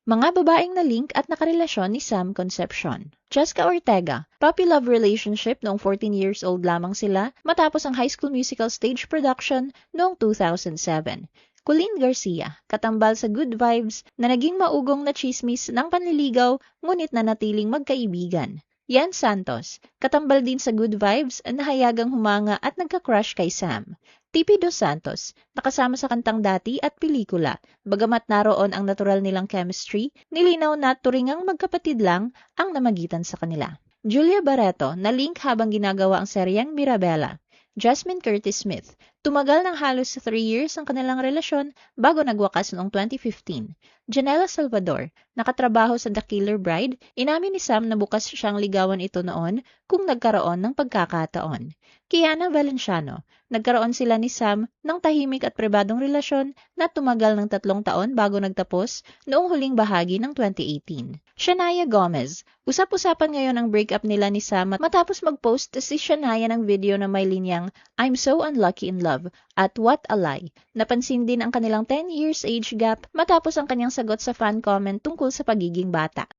Mga babaeng na link at nakarelasyon ni Sam Concepcion. Jessica Ortega, puppy love relationship noong 14 years old lamang sila matapos ang High School Musical stage production noong 2007. Colleen Garcia, katambal sa Good Vibes na naging maugong na chismis ng panliligaw ngunit nanatiling magkaibigan. Yan Santos, katambal din sa Good Vibes na hayagang humanga at nagka-crush kay Sam. Tipi Dos Santos, nakasama sa Kantang Dati at pelikula. Bagamat naroon ang natural nilang chemistry, nilinaw na turingang magkapatid lang ang namagitan sa kanila. Julia Barreto, na link habang ginagawa ang seryeng Mirabella. Jasmine Curtis Smith, tumagal ng halos 3 years ang kanilang relasyon bago nagwakas noong 2015. Janela Salvador, nakatrabaho sa The Killer Bride, inamin ni Sam na bukas siyang ligawan ito noon kung nagkaroon ng pagkakataon. Kiana Valenciano, nagkaroon sila ni Sam ng tahimik at pribadong relasyon na tumagal ng 3 taon bago nagtapos noong huling bahagi ng 2018. Shania Gomez, usap-usapan ngayon ang breakup nila ni Sam matapos mag-post si Shania ng video na may linyang I'm so unlucky in love at what a lie. Napansin din ang kanilang 10 years age gap matapos ang kanyang sagot sa fan comment tungkol sa pagiging bata.